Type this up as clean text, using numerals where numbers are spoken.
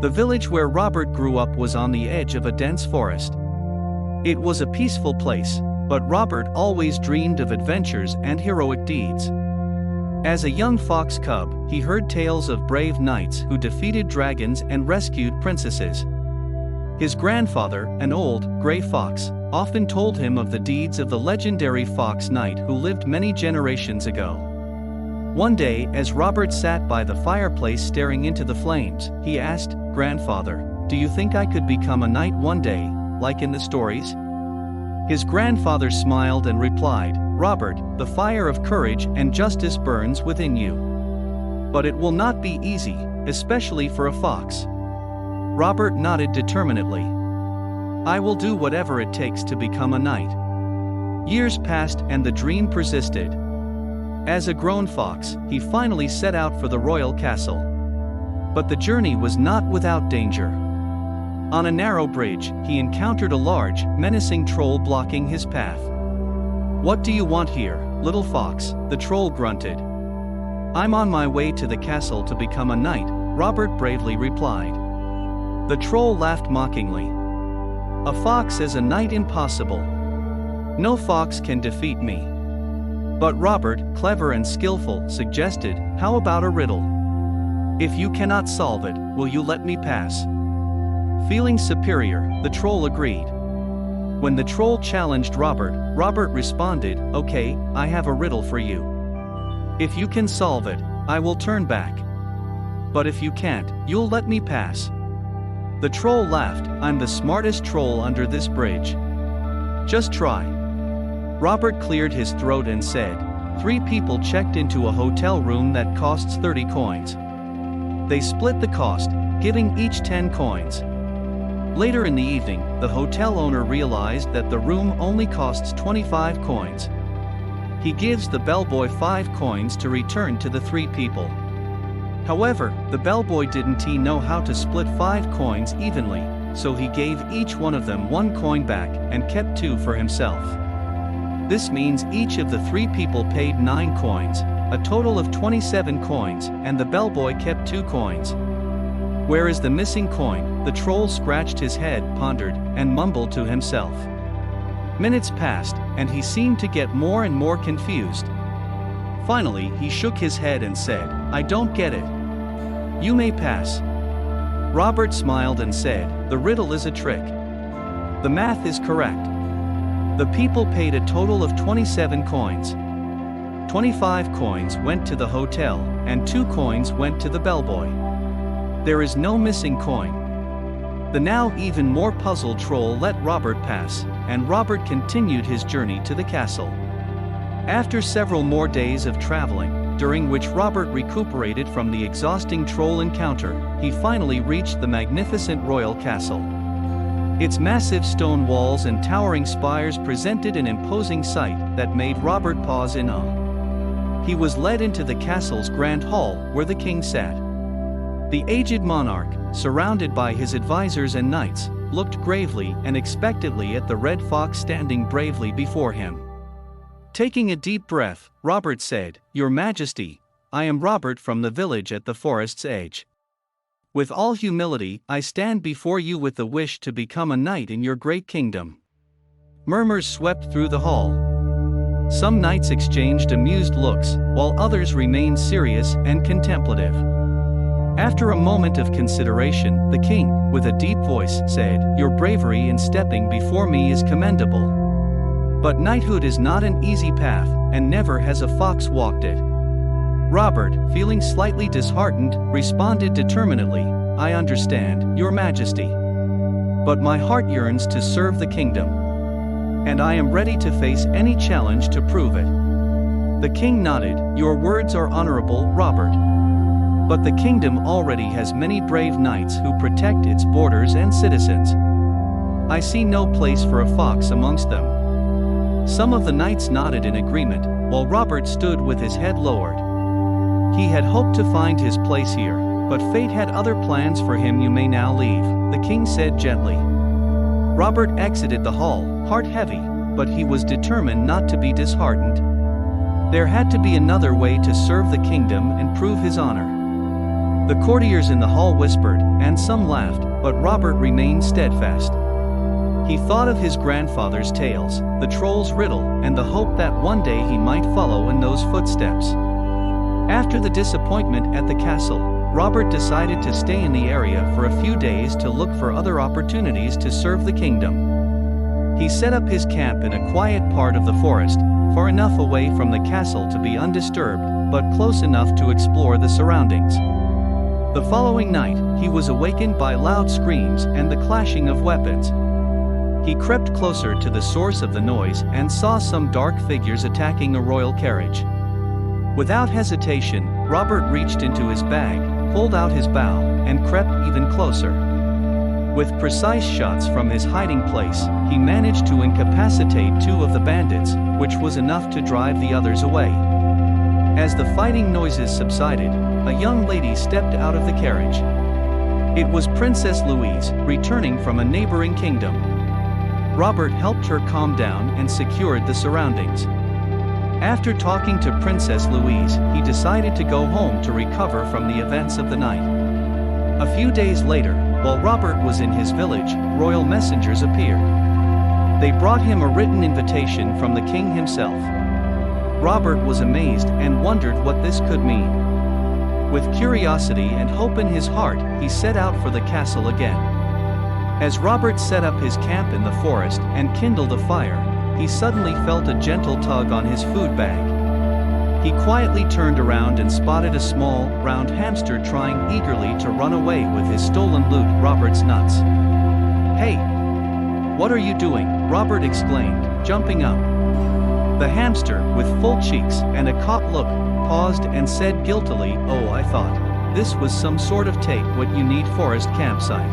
The village where Robert grew up was on the edge of a dense forest. It was a peaceful place, but Robert always dreamed of adventures and heroic deeds. As a young fox cub, he heard tales of brave knights who defeated dragons and rescued princesses. His grandfather, an old, gray fox, often told him of the deeds of the legendary fox knight who lived many generations ago. One day, as Robert sat by the fireplace staring into the flames, he asked, "Grandfather, do you think I could become a knight one day, like in the stories?" His grandfather smiled and replied, "Robert, the fire of courage and justice burns within you. But it will not be easy, especially for a fox." Robert nodded determinedly. "I will do whatever it takes to become a knight." Years passed and the dream persisted. As a grown fox, he finally set out for the royal castle. But the journey was not without danger. On a narrow bridge, he encountered a large, menacing troll blocking his path. "What do you want here, little fox?" the troll grunted. "I'm on my way to the castle to become a knight," Robert bravely replied. The troll laughed mockingly. "A fox is a knight impossible. No fox can defeat me." But Robert, clever and skillful, suggested, "How about a riddle? If you cannot solve it, will you let me pass?" Feeling superior, the troll agreed. When the troll challenged Robert, Robert responded, "Okay, I have a riddle for you. If you can solve it, I will turn back. But if you can't, you'll let me pass." The troll laughed, "I'm the smartest troll under this bridge. Just try." Robert cleared his throat and said, "3 people checked into a hotel room that costs 30 coins. They split the cost, giving each 10 coins. Later in the evening, the hotel owner realized that the room only costs 25 coins. He gives the bellboy 5 coins to return to the 3 people. However, the bellboy didn't know how to split 5 coins evenly, so he gave each one of them 1 coin back and kept 2 for himself. This means each of the 3 people paid 9 coins, a total of 27 coins, and the bellboy kept 2 coins. Where is the missing coin? The troll scratched his head, pondered, and mumbled to himself. Minutes passed, and he seemed to get more and more confused. Finally, he shook his head and said, "I don't get it. You may pass." Robert smiled and said, "The riddle is a trick. The math is correct. The people paid a total of 27 coins. 25 coins went to the hotel, and 2 coins went to the bellboy. There is no missing coin." The now even more puzzled troll let Robert pass, and Robert continued his journey to the castle. After several more days of traveling, during which Robert recuperated from the exhausting troll encounter, he finally reached the magnificent royal castle. Its massive stone walls and towering spires presented an imposing sight that made Robert pause in awe. He was led into the castle's grand hall, where the king sat. The aged monarch, surrounded by his advisors and knights, looked gravely and expectantly at the red fox standing bravely before him. Taking a deep breath, Robert said, "Your Majesty, I am Robert from the village at the forest's edge. With all humility, I stand before you with the wish to become a knight in your great kingdom." Murmurs swept through the hall. Some knights exchanged amused looks, while others remained serious and contemplative. After a moment of consideration, the king, with a deep voice, said, "Your bravery in stepping before me is commendable. But knighthood is not an easy path, and never has a fox walked it." Robert, feeling slightly disheartened, responded determinedly, "I understand, Your Majesty. But my heart yearns to serve the kingdom. And I am ready to face any challenge to prove it." The king nodded, "Your words are honorable, Robert. But the kingdom already has many brave knights who protect its borders and citizens. I see no place for a fox amongst them." Some of the knights nodded in agreement, while Robert stood with his head lowered. He had hoped to find his place here, but fate had other plans for him. "You may now leave," the king said gently. Robert exited the hall, heart heavy, but he was determined not to be disheartened. There had to be another way to serve the kingdom and prove his honor. The courtiers in the hall whispered, and some laughed, but Robert remained steadfast. He thought of his grandfather's tales, the troll's riddle, and the hope that one day he might follow in those footsteps. After the disappointment at the castle, Robert decided to stay in the area for a few days to look for other opportunities to serve the kingdom. He set up his camp in a quiet part of the forest, far enough away from the castle to be undisturbed, but close enough to explore the surroundings. The following night, he was awakened by loud screams and the clashing of weapons. He crept closer to the source of the noise and saw some dark figures attacking a royal carriage. Without hesitation, Robert reached into his bag, pulled out his bow, and crept even closer. With precise shots from his hiding place, he managed to incapacitate two of the bandits, which was enough to drive the others away. As the fighting noises subsided, a young lady stepped out of the carriage. It was Princess Louise, returning from a neighboring kingdom. Robert helped her calm down and secured the surroundings. After talking to Princess Louise, he decided to go home to recover from the events of the night. A few days later, while Robert was in his village, royal messengers appeared. They brought him a written invitation from the king himself. Robert was amazed and wondered what this could mean. With curiosity and hope in his heart, he set out for the castle again. As Robert set up his camp in the forest and kindled a fire, he suddenly felt a gentle tug on his food bag. He quietly turned around and spotted a small, round hamster trying eagerly to run away with his stolen loot, Robert's nuts. "Hey! What are you doing?" Robert exclaimed, jumping up. The hamster, with full cheeks and a caught look, paused and said guiltily, "Oh, I thought this was some sort of take-what-you-need forest campsite.